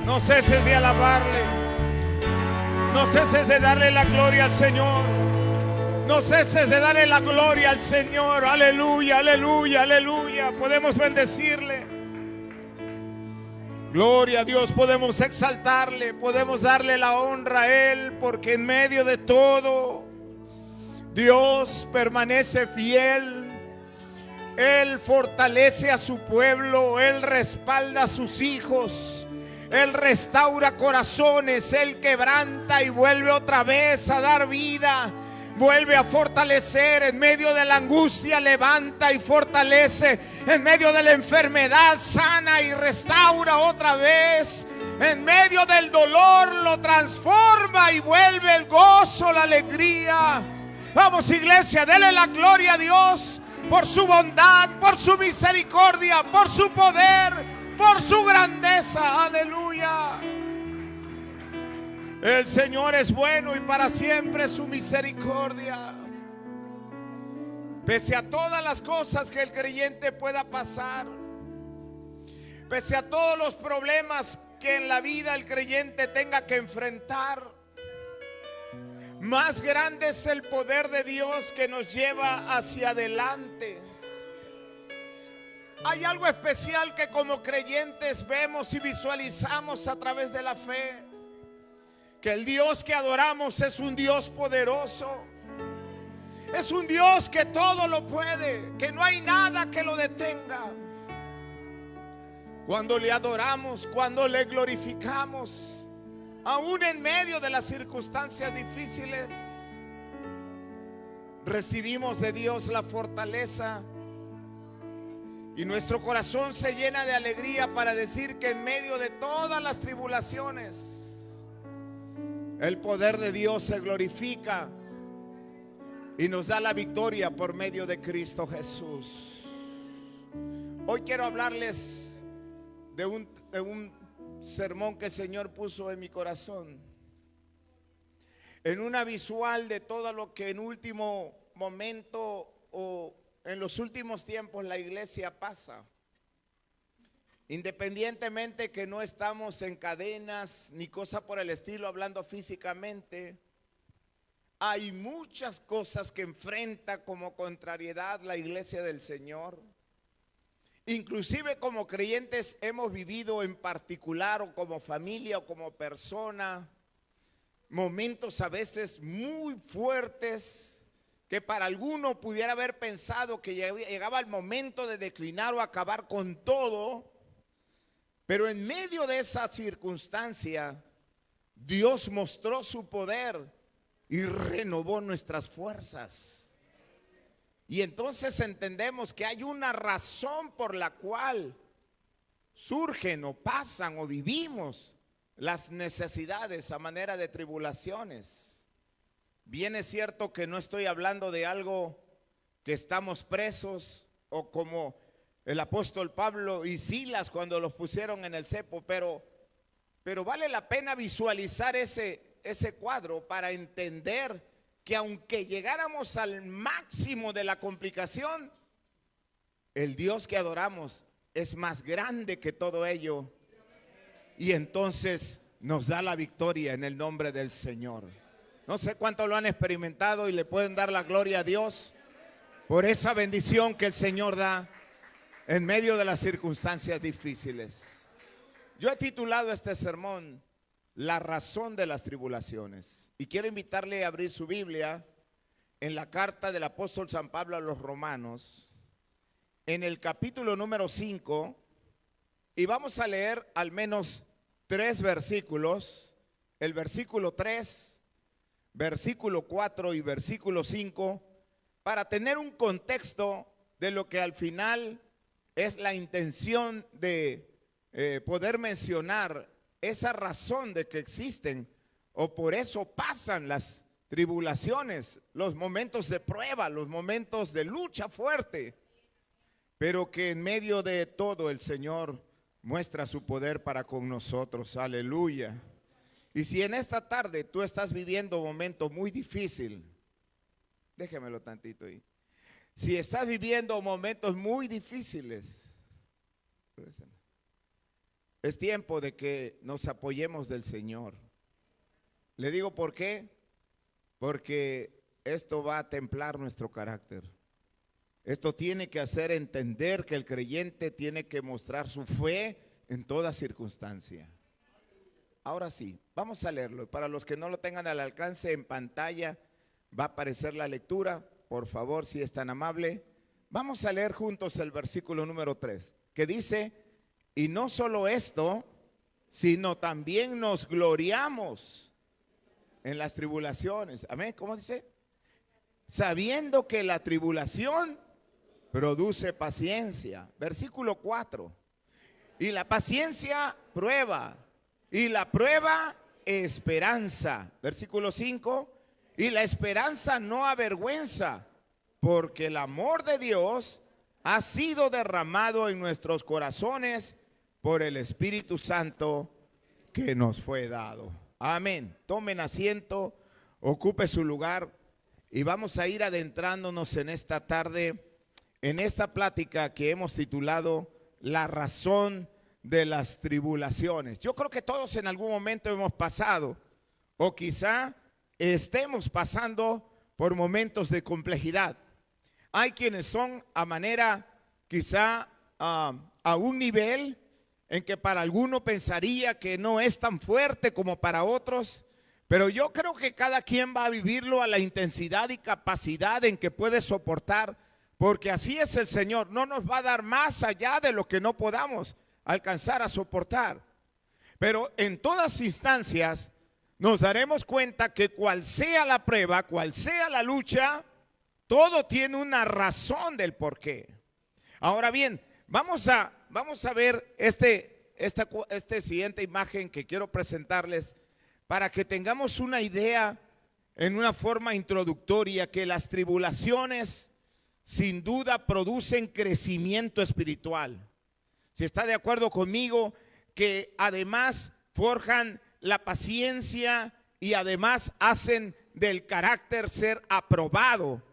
No ceses de alabarle. No ceses de darle la gloria al Señor. No ceses de darle la gloria al Señor. Aleluya, aleluya, aleluya. Podemos bendecirle. Gloria a Dios. Podemos exaltarle. Podemos darle la honra a Él. Porque en medio de todo, Dios permanece fiel. Él fortalece a su pueblo. Él respalda a sus hijos. Él restaura corazones. Él quebranta y vuelve otra vez a dar vida. Vuelve a fortalecer. En medio de la angustia levanta y fortalece. En medio de la enfermedad sana y restaura otra vez. En medio del dolor lo transforma y vuelve el gozo, la alegría. Vamos, iglesia, dele la gloria a Dios por su bondad, por su misericordia, por su poder, por su grandeza. Aleluya. El Señor es bueno y para siempre su misericordia. Pese a todas las cosas que el creyente pueda pasar, pese a todos los problemas que en la vida el creyente tenga que enfrentar, más grande es el poder de Dios que nos lleva hacia adelante. Hay algo especial que como creyentes vemos y visualizamos a través de la fe. Que el Dios que adoramos es un Dios poderoso. Es un Dios que todo lo puede, que no hay nada que lo detenga. Cuando le adoramos, cuando le glorificamos, aún en medio de las circunstancias difíciles, recibimos de Dios la fortaleza y nuestro corazón se llena de alegría para decir que en medio de todas las tribulaciones el poder de Dios se glorifica y nos da la victoria por medio de Cristo Jesús. Hoy quiero hablarles de un sermón que el Señor puso en mi corazón, en una visual de todo lo que en último momento o en los últimos tiempos la iglesia pasa. Independientemente que no estamos en cadenas ni cosa por el estilo, hablando físicamente, hay muchas cosas que enfrenta como contrariedad la iglesia del Señor. Inclusive como creyentes hemos vivido en particular o como familia o como persona momentos a veces muy fuertes que para alguno pudiera haber pensado que llegaba el momento de declinar o acabar con todo. Pero en medio de esa circunstancia, Dios mostró su poder y renovó nuestras fuerzas. Y entonces entendemos que hay una razón por la cual surgen o pasan o vivimos las necesidades a manera de tribulaciones. Bien es cierto que no estoy hablando de algo que estamos presos o como el apóstol Pablo y Silas cuando los pusieron en el cepo, pero vale la pena visualizar ese cuadro para entender que aunque llegáramos al máximo de la complicación, el Dios que adoramos es más grande que todo ello y entonces nos da la victoria en el nombre del Señor. No sé cuánto lo han experimentado y le pueden dar la gloria a Dios por esa bendición que el Señor da en medio de las circunstancias difíciles. Yo he titulado este sermón La razón de las tribulaciones y quiero invitarle a abrir su Biblia en la carta del apóstol San Pablo a los Romanos, en el capítulo número 5, y vamos a leer al menos 3 versículos, el versículo 3, versículo 4 y versículo 5, para tener un contexto de lo que al final es la intención de poder mencionar esa razón de que existen o por eso pasan las tribulaciones, los momentos de prueba, los momentos de lucha fuerte, pero que en medio de todo el Señor muestra su poder para con nosotros. Aleluya. Y si en esta tarde tú estás viviendo un momento muy difícil, déjemelo tantito ahí. Si estás viviendo momentos muy difíciles, Es tiempo de que nos apoyemos del Señor. Le digo por qué, porque esto va a templar nuestro carácter. Esto tiene que hacer entender que el creyente tiene que mostrar su fe en toda circunstancia. Ahora sí, vamos a leerlo. Para los que no lo tengan al alcance en pantalla, va a aparecer la lectura. Por favor, si es tan amable. Vamos a leer juntos el versículo número 3, que dice: y no solo esto, sino también nos gloriamos en las tribulaciones. Amén. ¿Cómo dice? Sabiendo que la tribulación produce paciencia. Versículo 4. Y la paciencia prueba, y la prueba esperanza. Versículo 5. Y la esperanza no avergüenza, porque el amor de Dios ha sido derramado en nuestros corazones por el Espíritu Santo que nos fue dado. Amén. Tomen asiento, ocupe su lugar y vamos a ir adentrándonos en esta tarde, en esta plática que hemos titulado La razón de las tribulaciones. Yo creo que todos en algún momento hemos pasado, o quizá estemos pasando por momentos de complejidad. Hay quienes son a manera quizá a un nivel en que para alguno pensaría que no es tan fuerte como para otros, pero yo creo que cada quien va a vivirlo a la intensidad y capacidad en que puede soportar, porque así es el Señor. No nos va a dar más allá de lo que no podamos alcanzar a soportar. Pero en todas instancias nos daremos cuenta que cual sea la prueba, cual sea la lucha, todo tiene una razón del porqué. Ahora bien, vamos a ver esta siguiente imagen que quiero presentarles para que tengamos una idea en una forma introductoria que las tribulaciones sin duda producen crecimiento espiritual. Si está de acuerdo conmigo, que además forjan la paciencia y además hacen del carácter ser aprobado,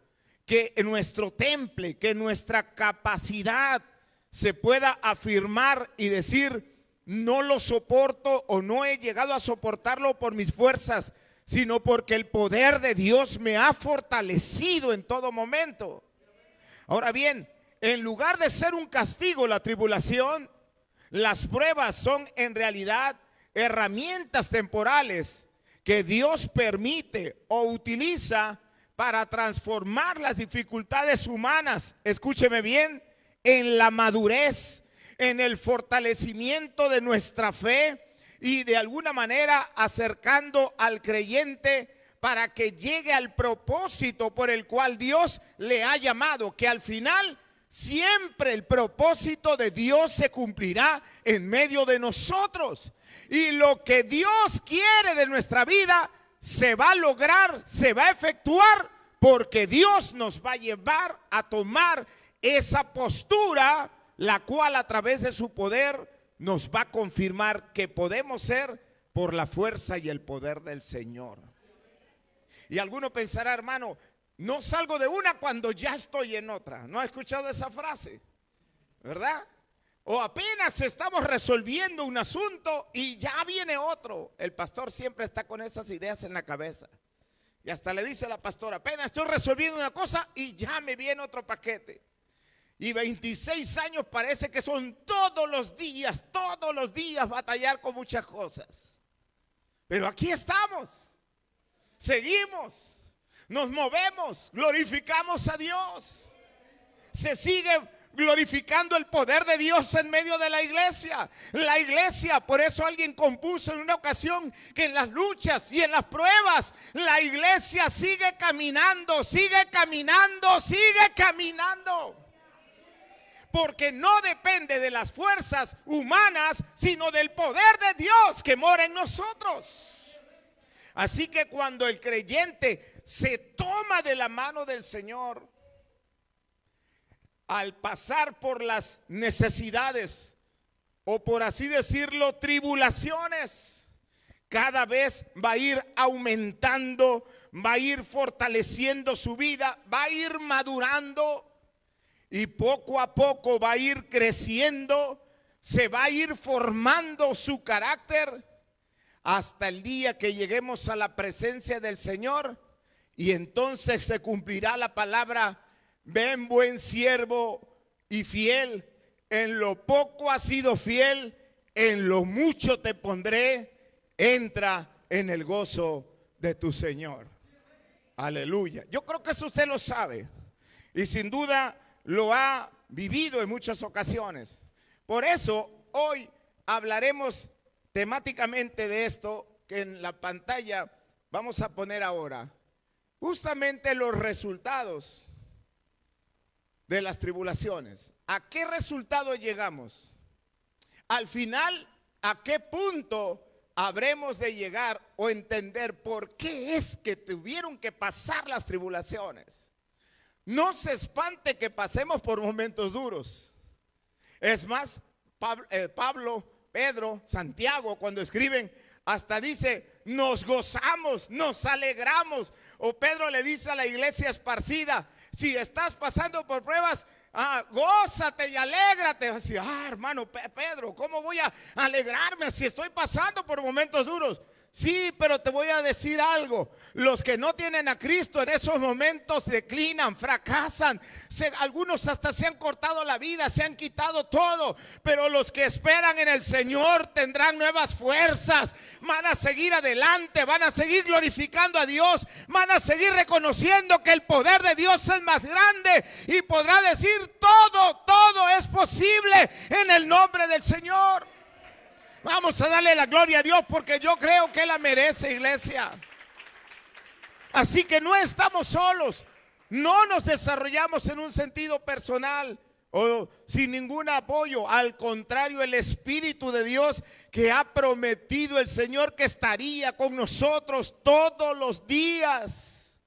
que en nuestro temple, que nuestra capacidad se pueda afirmar y decir: no lo soporto o no he llegado a soportarlo por mis fuerzas, sino porque el poder de Dios me ha fortalecido en todo momento. Ahora bien, en lugar de ser un castigo la tribulación, las pruebas son en realidad herramientas temporales que Dios permite o utiliza para transformar las dificultades humanas, escúcheme bien, en la madurez, en el fortalecimiento de nuestra fe y de alguna manera acercando al creyente para que llegue al propósito por el cual Dios le ha llamado, que al final siempre el propósito de Dios se cumplirá en medio de nosotros. Y lo que Dios quiere de nuestra vida se va a lograr, se va a efectuar, porque Dios nos va a llevar a tomar esa postura, la cual a través de su poder nos va a confirmar que podemos ser por la fuerza y el poder del Señor. Y alguno pensará: hermano, no salgo de una cuando ya estoy en otra. ¿No ha escuchado esa frase? ¿Verdad? O apenas estamos resolviendo un asunto y ya viene otro. El pastor siempre está con esas ideas en la cabeza. Y hasta le dice a la pastora: apenas estoy resolviendo una cosa y ya me viene otro paquete. Y 26 años parece que son todos los días batallar con muchas cosas. Pero aquí estamos, seguimos, nos movemos, glorificamos a Dios. Se sigue glorificando el poder de Dios en medio de la iglesia. La iglesia, por eso alguien compuso en una ocasión que en las luchas y en las pruebas, la iglesia sigue caminando, sigue caminando, sigue caminando. Porque no depende de las fuerzas humanas, sino del poder de Dios que mora en nosotros. Así que cuando el creyente se toma de la mano del Señor, al pasar por las necesidades, o por así decirlo, tribulaciones, cada vez va a ir aumentando, va a ir fortaleciendo su vida, va a ir madurando y poco a poco va a ir creciendo, se va a ir formando su carácter hasta el día que lleguemos a la presencia del Señor, y entonces se cumplirá la palabra: ven, buen siervo y fiel, en lo poco has sido fiel, en lo mucho te pondré, entra en el gozo de tu Señor. Aleluya. Yo creo que eso usted lo sabe y sin duda lo ha vivido en muchas ocasiones. Por eso hoy hablaremos temáticamente de esto que en la pantalla vamos a poner ahora. Justamente los resultados de las tribulaciones. ¿A qué resultado llegamos? Al final, ¿a qué punto habremos de llegar o entender por qué es que tuvieron que pasar las tribulaciones? No se espante que pasemos por momentos duros. Es más, Pablo, Pedro, Santiago, cuando escriben, hasta dice: nos gozamos, nos alegramos. O Pedro le dice a la iglesia esparcida: si estás pasando por pruebas, gózate y alégrate. Así, hermano Pedro, ¿cómo voy a alegrarme si estoy pasando por momentos duros? Sí, pero te voy a decir algo: los que no tienen a Cristo en esos momentos declinan, fracasan, algunos hasta se han cortado la vida, se han quitado todo. Pero los que esperan en el Señor tendrán nuevas fuerzas, van a seguir adelante, van a seguir glorificando a Dios, van a seguir reconociendo que el poder de Dios es más grande, y podrá decir: todo es posible en el nombre del Señor. Vamos a darle la gloria a Dios, porque yo creo que Él la merece, iglesia. Así que no estamos solos, no nos desarrollamos en un sentido personal o sin ningún apoyo. Al contrario, el Espíritu de Dios, que ha prometido el Señor que estaría con nosotros todos los días.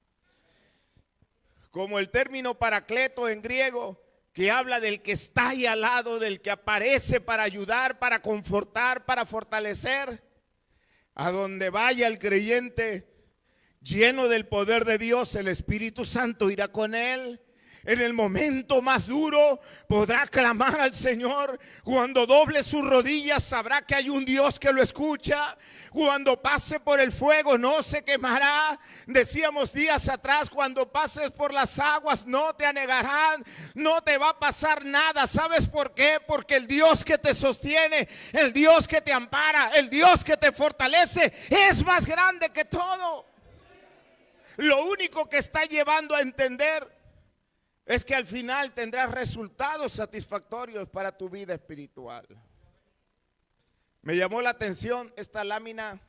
Como el término paracleto en griego, que habla del que está ahí al lado, del que aparece para ayudar, para confortar, para fortalecer. A donde vaya el creyente lleno del poder de Dios, el Espíritu Santo irá con él. En el momento más duro podrá clamar al Señor. Cuando doble sus rodillas sabrá que hay un Dios que lo escucha. Cuando pase por el fuego no se quemará. Decíamos días atrás: cuando pases por las aguas no te anegarán, no te va a pasar nada. ¿Sabes por qué? Porque el Dios que te sostiene, el Dios que te ampara, el Dios que te fortalece es más grande que todo. Lo único que está llevando a entender es que al final tendrás resultados satisfactorios para tu vida espiritual. Me llamó la atención esta lámina.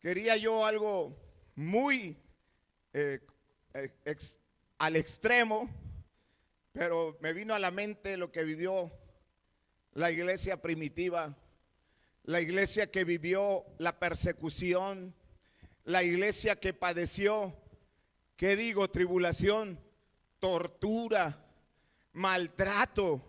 Quería yo algo muy al extremo, pero me vino a la mente lo que vivió la iglesia primitiva, la iglesia que vivió la persecución, la iglesia que padeció, ¿qué digo? Tribulación, tortura, maltrato,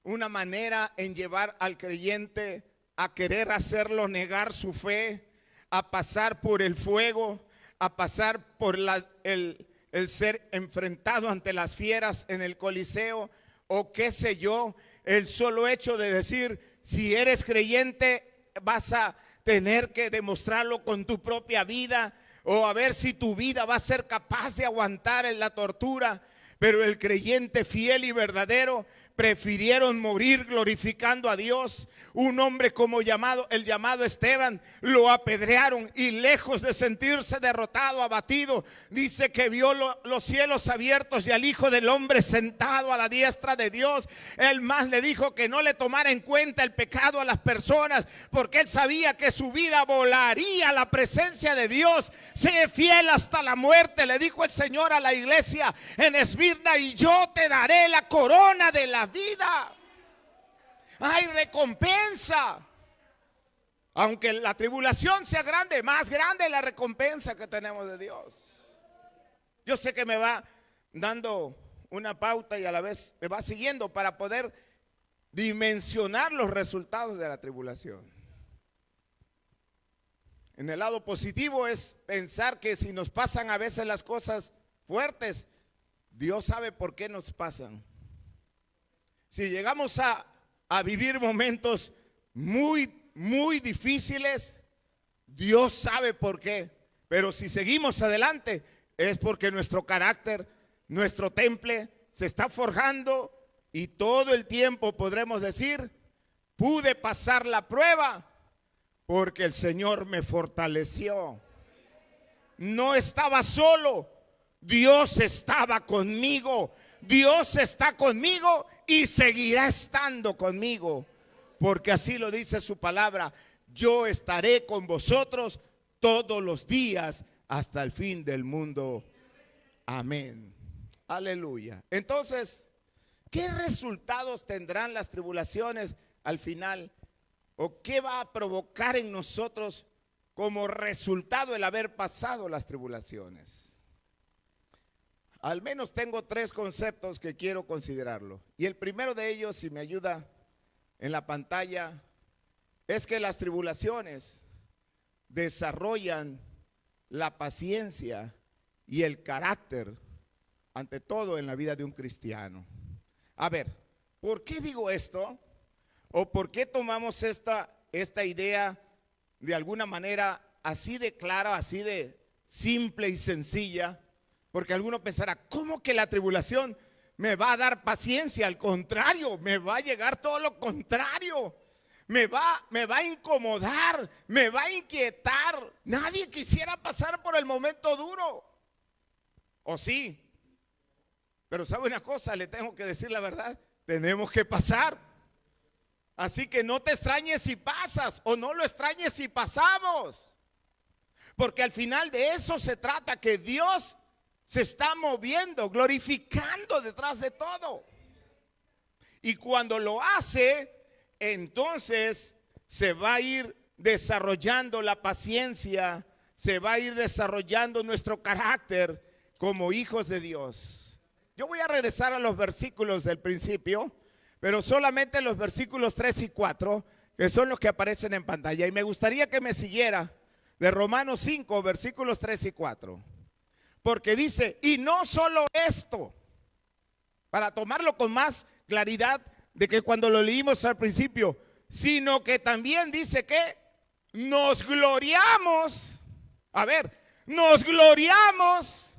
una manera en llevar al creyente a querer hacerlo negar su fe, a pasar por el fuego, a pasar por el ser enfrentado ante las fieras en el Coliseo, o qué sé yo. El solo hecho de decir: si eres creyente vas a tener que demostrarlo con tu propia vida, o a ver si tu vida va a ser capaz de aguantar en la tortura. Pero el creyente fiel y verdadero prefirieron morir glorificando a Dios. Un hombre como el llamado Esteban, lo apedrearon, y lejos de sentirse derrotado, abatido, dice que vio los cielos abiertos y al Hijo del Hombre sentado a la diestra de Dios. Él más le dijo que no le tomara en cuenta el pecado a las personas, porque él sabía que su vida volaría a la presencia de Dios. Sé fiel hasta la muerte, le dijo el Señor a la iglesia en Esmirna, y yo te daré la corona de la vida. Hay recompensa. Aunque la tribulación sea grande, más grande es la recompensa que tenemos de Dios. Yo sé que me va dando una pauta y a la vez me va siguiendo para poder dimensionar los resultados de la tribulación. En el lado positivo es pensar que si nos pasan a veces las cosas fuertes, Dios sabe por qué nos pasan. Si llegamos a a vivir momentos muy difíciles. Dios sabe por qué, pero si seguimos adelante es porque nuestro carácter, nuestro temple se está forjando y todo el tiempo podremos decir, pude pasar la prueba porque el Señor me fortaleció. No estaba solo, Dios estaba conmigo. Dios está conmigo y seguirá estando conmigo, porque así lo dice su palabra. Yo estaré con vosotros todos los días hasta el fin del mundo. Amén. Aleluya. Entonces, ¿qué resultados tendrán las tribulaciones al final? ¿O qué va a provocar en nosotros como resultado el haber pasado las tribulaciones? Al menos tengo 3 conceptos que quiero considerarlo. Y el primero de ellos, si me ayuda en la pantalla, es que las tribulaciones desarrollan la paciencia y el carácter, ante todo en la vida de un cristiano. A ver, ¿por qué digo esto? ¿O por qué tomamos esta idea de alguna manera así de clara, así de simple y sencilla? Porque alguno pensará, ¿cómo que la tribulación me va a dar paciencia? Al contrario, me va a llegar todo lo contrario. Me va a incomodar, me va a inquietar. Nadie quisiera pasar por el momento duro. ¿O sí? Pero ¿sabe una cosa? Le tengo que decir la verdad. Tenemos que pasar. Así que no te extrañes si pasas o no lo extrañes si pasamos. Porque al final de eso se trata, que Dios se está moviendo, glorificando detrás de todo. Y cuando lo hace, entonces se va a ir desarrollando la paciencia, se va a ir desarrollando nuestro carácter como hijos de Dios. Yo voy a regresar a los versículos del principio, pero solamente los versículos 3 y 4, que son los que aparecen en pantalla. Y me gustaría que me siguiera de Romanos 5, versículos 3 y 4. Porque dice, y no solo esto, para tomarlo con más claridad de que cuando lo leímos al principio, sino que también dice que nos gloriamos. A ver, nos gloriamos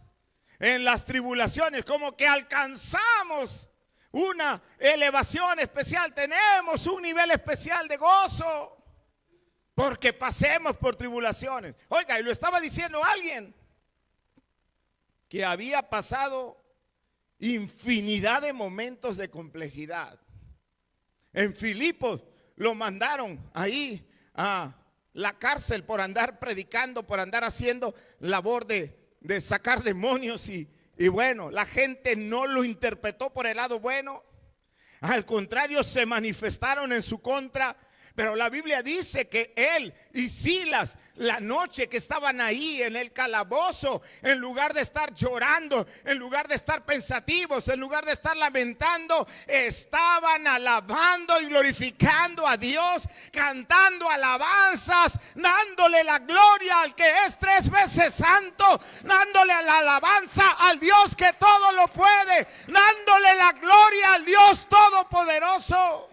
en las tribulaciones, como que alcanzamos una elevación especial, tenemos un nivel especial de gozo, porque pasemos por tribulaciones. Oiga, y lo estaba diciendo alguien que había pasado infinidad de momentos de complejidad. En Filipos lo mandaron ahí a la cárcel por andar predicando, por andar haciendo labor de sacar demonios y bueno, la gente no lo interpretó por el lado bueno. Al contrario, se manifestaron en su contra. Pero la Biblia dice que él y Silas, la noche que estaban ahí en el calabozo, en lugar de estar llorando, en lugar de estar pensativos, en lugar de estar lamentando, estaban alabando y glorificando a Dios, cantando alabanzas, dándole la gloria al que es 3 veces santo, dándole la alabanza al Dios que todo lo puede, dándole la gloria al Dios todopoderoso.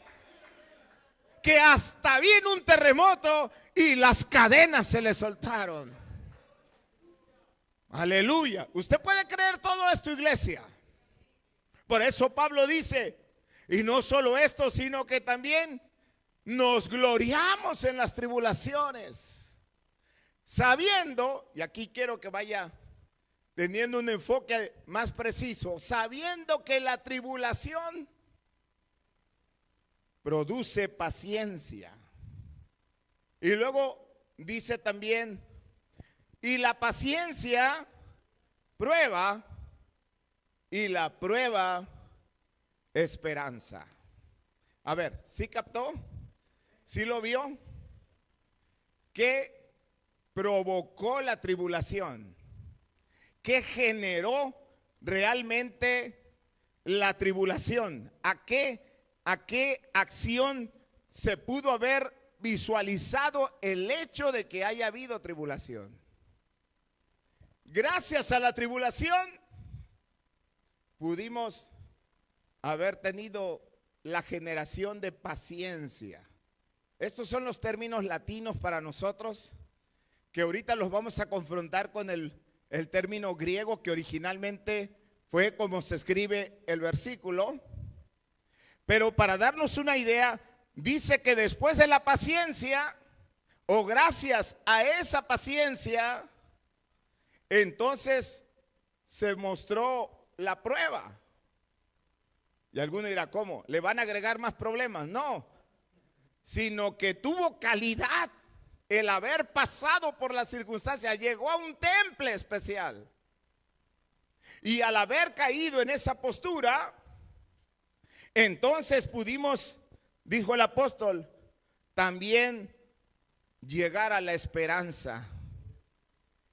Que hasta vino un terremoto y las cadenas se le soltaron. Aleluya. ¿Usted puede creer todo esto, iglesia? Por eso Pablo dice, y no solo esto, sino que también nos gloriamos en las tribulaciones, sabiendo, y aquí quiero que vaya teniendo un enfoque más preciso, sabiendo que la tribulación produce paciencia. Y luego dice también, y la paciencia prueba, y la prueba esperanza. A ver, ¿sí captó? ¿Sí lo vio? ¿Qué provocó la tribulación? ¿Qué generó realmente la tribulación? ¿A qué acción se pudo haber visualizado el hecho de que haya habido tribulación? Gracias a la tribulación pudimos haber tenido la generación de paciencia. Estos son los términos latinos para nosotros, que ahorita los vamos a confrontar con el término griego que originalmente fue como se escribe el versículo. Pero para darnos una idea, dice que después de la paciencia, o gracias a esa paciencia, entonces se mostró la prueba. Y alguno dirá, ¿cómo? ¿Le van a agregar más problemas? No, sino que tuvo calidad el haber pasado por la circunstancia. Llegó a un temple especial. Y al haber caído en esa postura, entonces pudimos, dijo el apóstol, también llegar a la esperanza.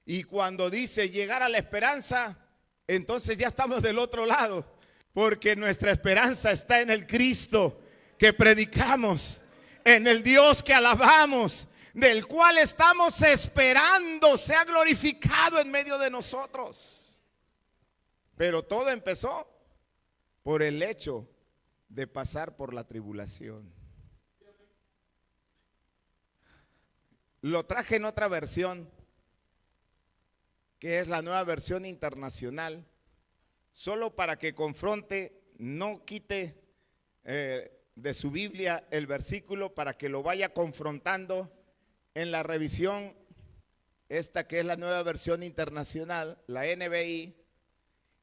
Y cuando dice llegar a la esperanza, entonces ya estamos del otro lado, porque nuestra esperanza está en el Cristo que predicamos, en el Dios que alabamos, del cual estamos esperando sea glorificado en medio de nosotros. Pero todo empezó por el hecho de pasar por la tribulación. Lo traje en otra versión, que es la Nueva Versión Internacional, solo para que confronte, no quite de su Biblia el versículo, para que lo vaya confrontando en la revisión, esta que es la Nueva Versión Internacional, la NBI,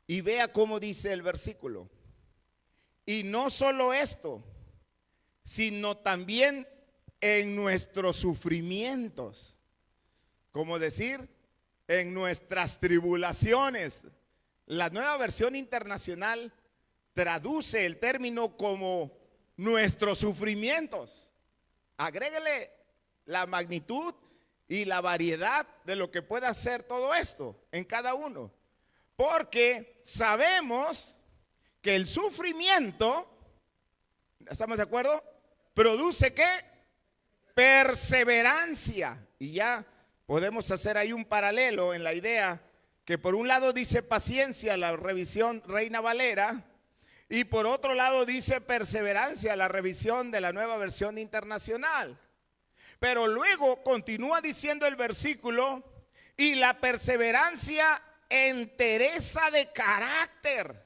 y vea cómo dice el versículo. Y no solo esto, sino también en nuestros sufrimientos, como decir, en nuestras tribulaciones. La Nueva Versión Internacional traduce el término como nuestros sufrimientos. Agréguele la magnitud y la variedad de lo que pueda ser todo esto en cada uno, porque sabemos que el sufrimiento, ¿estamos de acuerdo? Produce ¿qué? Perseverancia. Y ya podemos hacer ahí un paralelo en la idea que por un lado dice paciencia, la revisión Reina Valera, y por otro lado dice perseverancia, la revisión de la Nueva Versión Internacional. Pero luego continúa diciendo el versículo, y la perseverancia entereza de carácter.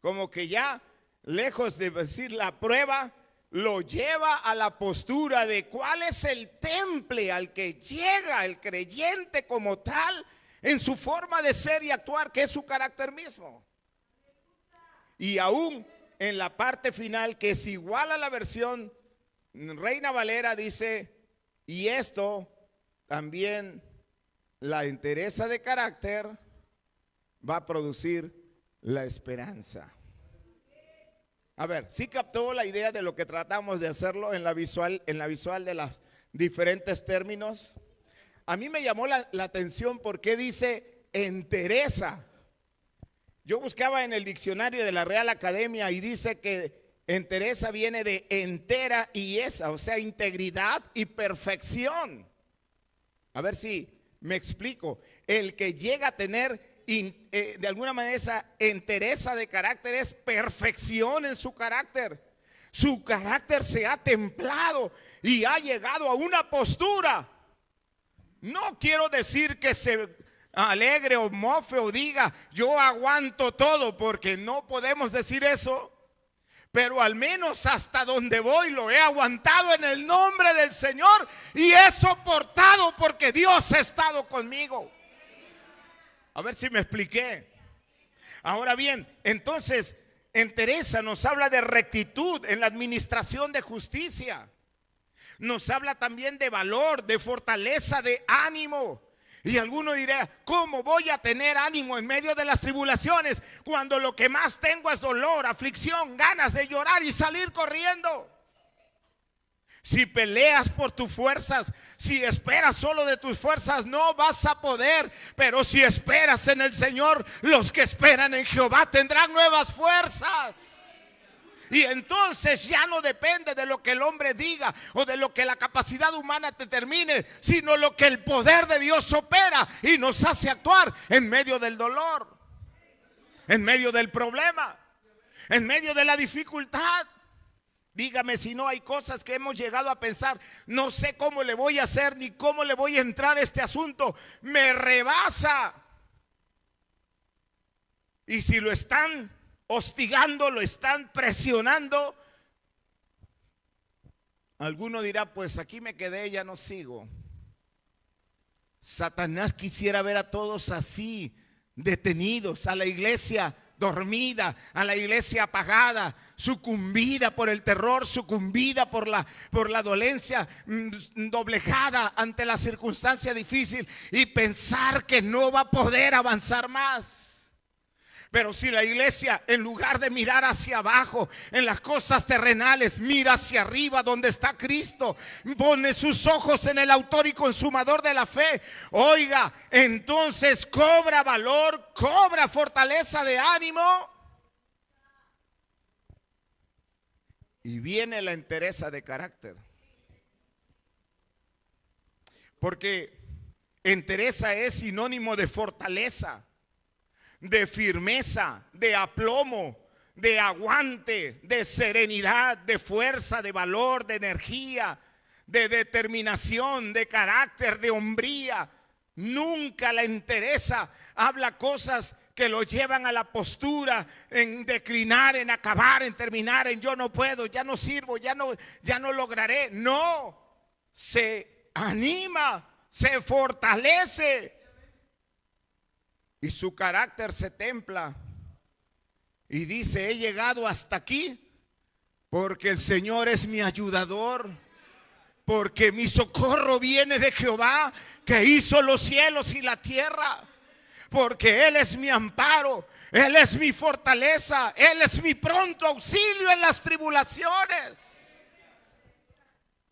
Como que ya, lejos de decir la prueba, lo lleva a la postura de cuál es el temple al que llega el creyente como tal, en su forma de ser y actuar, que es su carácter mismo. Y aún en la parte final, que es igual a la versión Reina Valera, dice, y esto también, la entereza de carácter va a producir la esperanza. A ver, ¿sí captó la idea de lo que tratamos de hacerlo en la visual de los diferentes términos? A mí me llamó la atención porque dice entereza. Yo buscaba en el diccionario de la Real Academia y dice que entereza viene de entera y esa, o sea, integridad y perfección. A ver si me explico. El que llega a tener de alguna manera esa entereza de carácter es perfección en su carácter. Su carácter se ha templado y ha llegado a una postura. No quiero decir que se alegre o mofe o diga yo aguanto todo, porque no podemos decir eso. Pero al menos hasta donde voy lo he aguantado en el nombre del Señor y he soportado porque Dios ha estado conmigo. A ver si me expliqué. Ahora bien, entonces, entereza nos habla de rectitud en la administración de justicia. Nos habla también de valor, de fortaleza, de ánimo. Y alguno dirá, ¿cómo voy a tener ánimo en medio de las tribulaciones cuando lo que más tengo es dolor, aflicción, ganas de llorar y salir corriendo? Si peleas por tus fuerzas, si esperas solo de tus fuerzas, no vas a poder. Pero si esperas en el Señor, los que esperan en Jehová tendrán nuevas fuerzas. Y entonces ya no depende de lo que el hombre diga o de lo que la capacidad humana determine, sino lo que el poder de Dios opera y nos hace actuar en medio del dolor, en medio del problema, en medio de la dificultad. Dígame si no hay cosas que hemos llegado a pensar, no sé cómo le voy a hacer ni cómo le voy a entrar a este asunto, me rebasa. Y si lo están hostigando, lo están presionando, alguno dirá, pues aquí me quedé, ya no sigo. Satanás quisiera ver a todos así, detenidos, a la iglesia dormida, a la iglesia apagada, sucumbida por el terror, sucumbida por la dolencia, doblejada ante la circunstancia difícil y pensar que no va a poder avanzar más. Pero si la iglesia, en lugar de mirar hacia abajo, en las cosas terrenales, mira hacia arriba donde está Cristo, pone sus ojos en el autor y consumador de la fe, oiga, entonces cobra valor, cobra fortaleza de ánimo. Y viene la entereza de carácter. Porque entereza es sinónimo de fortaleza, de firmeza, de aplomo, de aguante, de serenidad, de fuerza, de valor, de energía, de determinación, de carácter, de hombría. Nunca la entereza habla cosas que lo llevan a la postura, en declinar, en acabar, en terminar, en yo no puedo, ya no sirvo, ya no lograré. No, se anima, se fortalece. Y su carácter se templa. Y dice, he llegado hasta aquí porque el Señor es mi ayudador. Porque mi socorro viene de Jehová, que hizo los cielos y la tierra. Porque Él es mi amparo, Él es mi fortaleza, Él es mi pronto auxilio en las tribulaciones.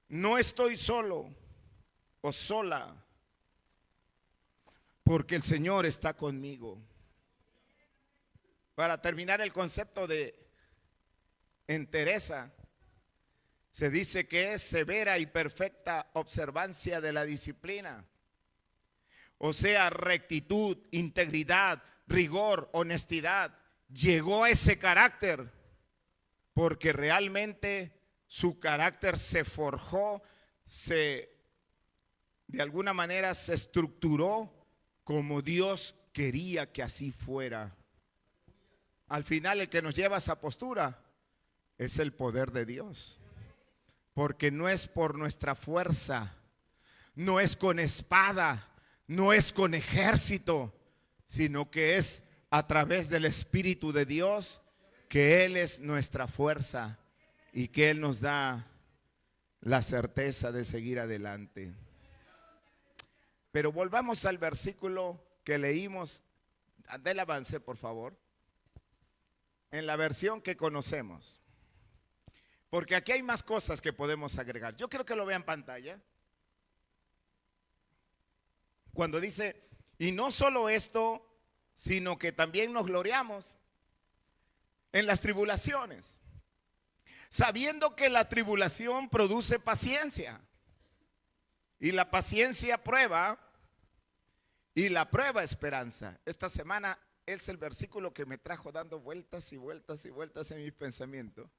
No estoy solo o sola, porque el Señor está conmigo. Para terminar el concepto de entereza, se dice que es severa y perfecta observancia de la disciplina. O sea, rectitud, integridad, rigor, honestidad. Llegó a ese carácter porque realmente su carácter se forjó, de alguna manera se estructuró como Dios quería que así fuera. Al final el que nos lleva a esa postura es el poder de Dios. Porque no es por nuestra fuerza, no es con espada, no es con ejército, sino que es a través del Espíritu de Dios, que Él es nuestra fuerza y que Él nos da la certeza de seguir adelante. Pero volvamos al versículo que leímos. Del avance, por favor. En la versión que conocemos. Porque aquí hay más cosas que podemos agregar. Yo quiero que lo vean en pantalla. Cuando dice, y no solo esto, sino que también nos gloriamos en las tribulaciones, sabiendo que la tribulación produce paciencia. Y la paciencia prueba, y la prueba esperanza. Esta semana es el versículo que me trajo dando vueltas y vueltas y vueltas en mis pensamientos.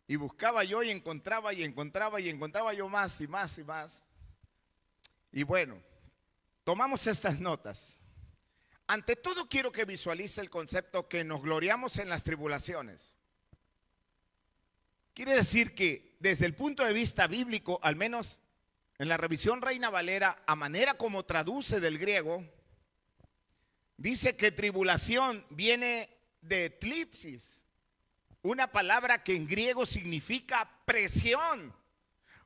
Y buscaba yo y encontraba y encontraba y encontraba yo más y más y más. Y bueno, tomamos estas notas. Ante todo quiero que visualice el concepto que nos gloriamos en las tribulaciones. Quiere decir que desde el punto de vista bíblico, al menos en la revisión Reina Valera, a manera como traduce del griego, dice que tribulación viene de tlipsis, una palabra que en griego significa presión.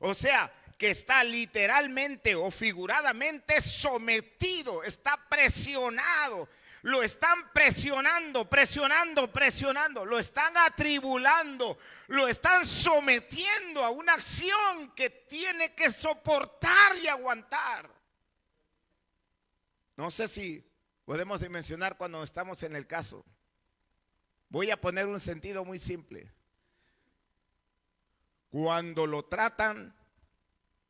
O sea, que está literalmente o figuradamente sometido, está presionado. Lo están presionando, lo están atribulando, lo están sometiendo a una acción que tiene que soportar y aguantar. No sé si podemos dimensionar cuando estamos en el caso. Voy a poner un sentido muy simple. Cuando lo tratan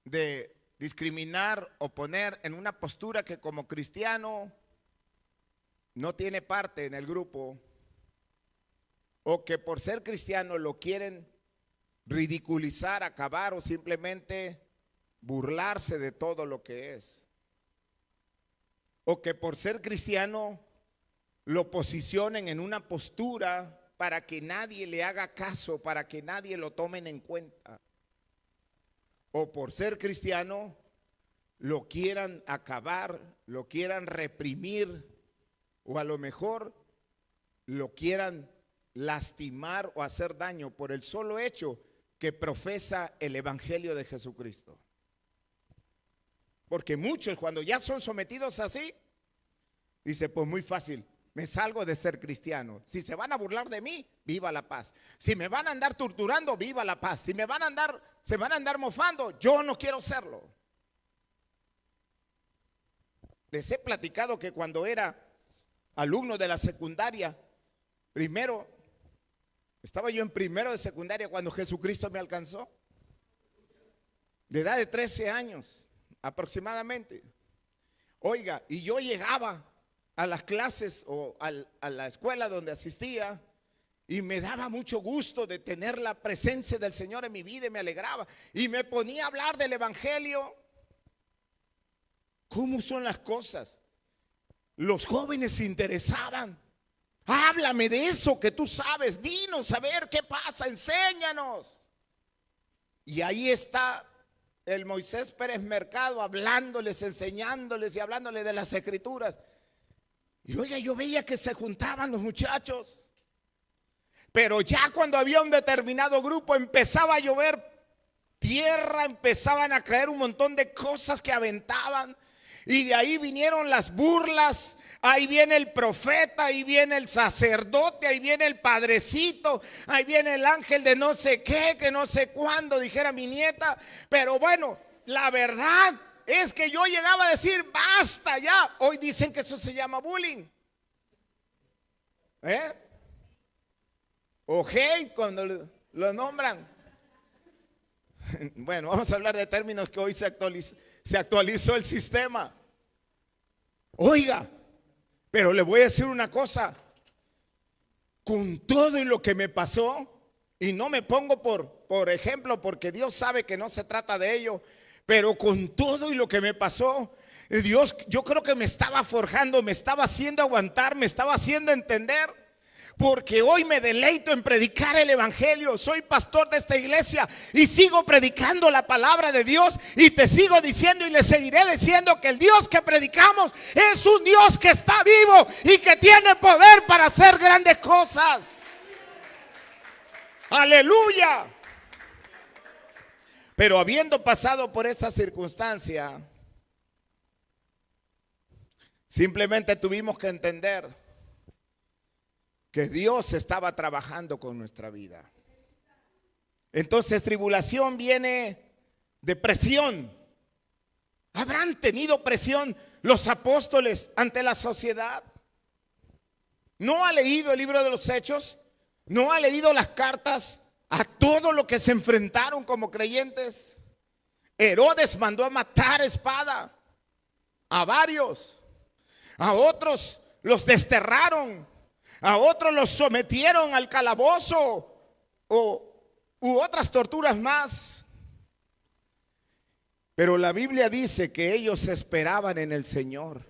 de discriminar o poner en una postura que como cristiano no tiene parte en el grupo, o que por ser cristiano lo quieren ridiculizar, acabar o simplemente burlarse de todo lo que es. O que por ser cristiano lo posicionen en una postura para que nadie le haga caso, para que nadie lo tomen en cuenta. O por ser cristiano lo quieran acabar, lo quieran reprimir, o a lo mejor lo quieran lastimar o hacer daño por el solo hecho que profesa el evangelio de Jesucristo. Porque muchos, cuando ya son sometidos así, dice, pues muy fácil, me salgo de ser cristiano. Si se van a burlar de mí, viva la paz. Si me van a andar torturando, viva la paz. Si se van a andar mofando, yo no quiero serlo. Les he platicado que cuando era alumno de la secundaria, estaba yo en primero de secundaria cuando Jesucristo me alcanzó, de edad de 13 años aproximadamente. Oiga, y yo llegaba a las clases o a la escuela donde asistía y me daba mucho gusto de tener la presencia del Señor en mi vida y me alegraba y me ponía a hablar del evangelio. ¿Cómo son las cosas? Los jóvenes se interesaban. Háblame de eso que tú sabes, dinos a ver qué pasa, enséñanos. Y ahí está el Moisés Pérez Mercado hablándoles, enseñándoles y hablándoles de las escrituras. Y oiga, yo veía que se juntaban los muchachos, pero ya cuando había un determinado grupo empezaba a llover tierra, empezaban a caer un montón de cosas que aventaban. Y de ahí vinieron las burlas, ahí viene el profeta, ahí viene el sacerdote, ahí viene el padrecito, ahí viene el ángel de no sé qué, que no sé cuándo, dijera mi nieta. Pero bueno, la verdad es que yo llegaba a decir, basta ya. Hoy dicen que eso se llama bullying. O hate cuando lo nombran. Bueno, vamos a hablar de términos que hoy se actualizó el sistema. Oiga, pero le voy a decir una cosa. Con todo y lo que me pasó, y no me pongo por ejemplo, porque Dios sabe que no se trata de ello, pero con todo y lo que me pasó, Dios, yo creo que me estaba forjando, me estaba haciendo aguantar, me estaba haciendo entender. Porque hoy me deleito en predicar el evangelio. Soy pastor de esta iglesia y sigo predicando la palabra de Dios. Y te sigo diciendo y le seguiré diciendo que el Dios que predicamos es un Dios que está vivo y que tiene poder para hacer grandes cosas. Aleluya. Pero habiendo pasado por esa circunstancia, simplemente tuvimos que entender que Dios estaba trabajando con nuestra vida. Entonces tribulación viene de presión. ¿Habrán tenido presión los apóstoles ante la sociedad? ¿No ha leído el libro de los Hechos? ¿No ha leído las cartas a todo lo que se enfrentaron como creyentes? Herodes mandó a matar a espada a varios. A otros los desterraron. A otros los sometieron al calabozo u otras torturas más. Pero la Biblia dice que ellos esperaban en el Señor.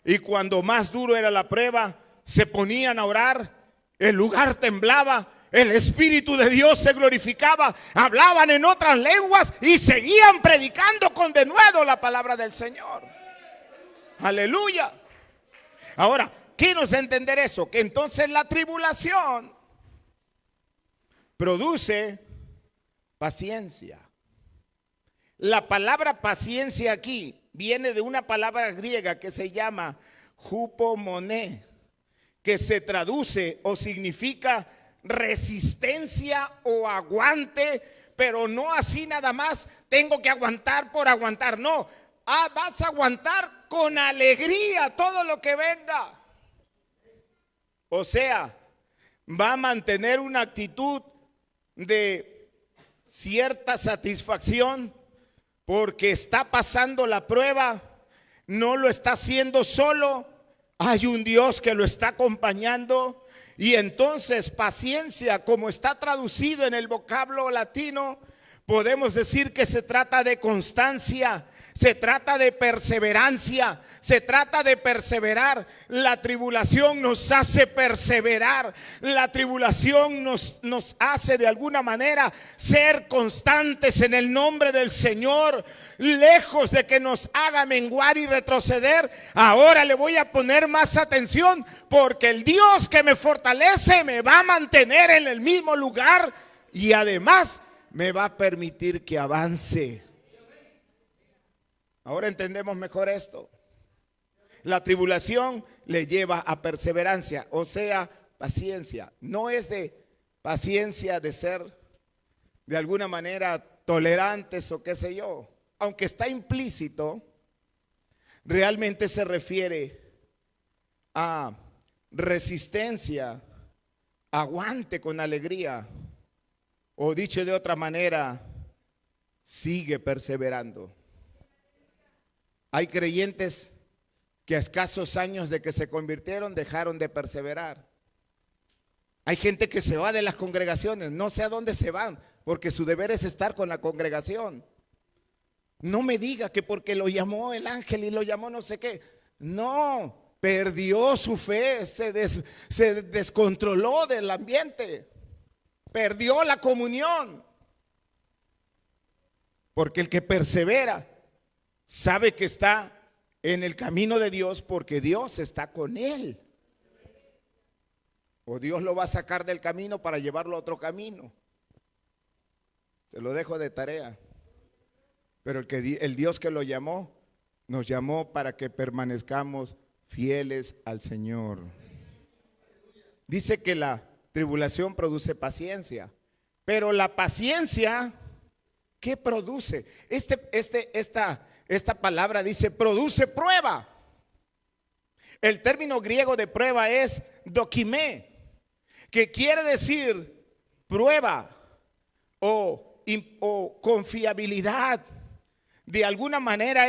Y cuando más duro era la prueba, se ponían a orar, el lugar temblaba, el Espíritu de Dios se glorificaba, hablaban en otras lenguas y seguían predicando con denuedo la palabra del Señor. Aleluya. Ahora, ¿qué nos da a entender eso? Que entonces la tribulación produce paciencia. La palabra paciencia aquí viene de una palabra griega que se llama hupomoné, que se traduce o significa resistencia o aguante, pero no así nada más, tengo que aguantar por aguantar, no. Vas a aguantar con alegría todo lo que venga. O sea, va a mantener una actitud de cierta satisfacción porque está pasando la prueba, no lo está haciendo solo, hay un Dios que lo está acompañando Y entonces paciencia, como está traducido en el vocablo latino, podemos decir que se trata de constancia, se trata de perseverancia, se trata de perseverar. La tribulación nos hace perseverar, la tribulación nos hace de alguna manera ser constantes en el nombre del Señor, lejos de que nos haga menguar y retroceder. Ahora le voy a poner más atención, porque el Dios que me fortalece me va a mantener en el mismo lugar y además me va a permitir que avance. Ahora entendemos mejor esto. La tribulación le lleva a perseverancia, o sea, paciencia. No es de paciencia de ser de alguna manera tolerantes o qué sé yo. Aunque está implícito, realmente se refiere a resistencia, aguante con alegría. O dicho de otra manera, sigue perseverando. Hay creyentes que a escasos años de que se convirtieron dejaron de perseverar. Hay gente que se va de las congregaciones, no sé a dónde se van, porque su deber es estar con la congregación. No me diga que porque lo llamó el ángel y lo llamó no sé qué. No, perdió su fe, se descontroló del ambiente. Perdió la comunión. Porque el que persevera sabe que está en el camino de Dios, porque Dios está con él. O Dios lo va a sacar del camino para llevarlo a otro camino. Se lo dejo de tarea. Pero el Dios que lo llamó, nos llamó para que permanezcamos fieles al Señor. Dice que la tribulación produce paciencia, pero la paciencia, ¿qué produce? Esta palabra dice produce prueba. El término griego de prueba es dokimé, que quiere decir prueba o confiabilidad. De alguna manera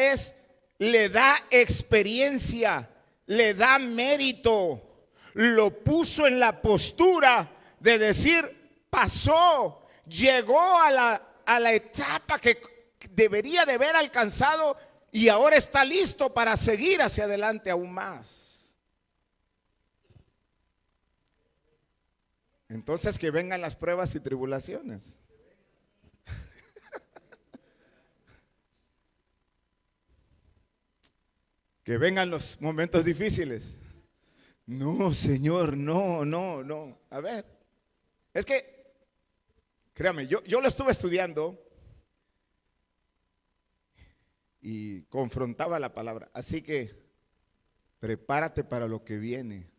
le da experiencia, le da mérito. Lo puso en la postura de decir, pasó, llegó a la etapa que debería de haber alcanzado y ahora está listo para seguir hacia adelante aún más. Entonces que vengan las pruebas y tribulaciones. Que vengan los momentos difíciles. No, Señor, no. A ver, es que, créame, yo lo estuve estudiando y confrontaba la palabra. Así que prepárate para lo que viene.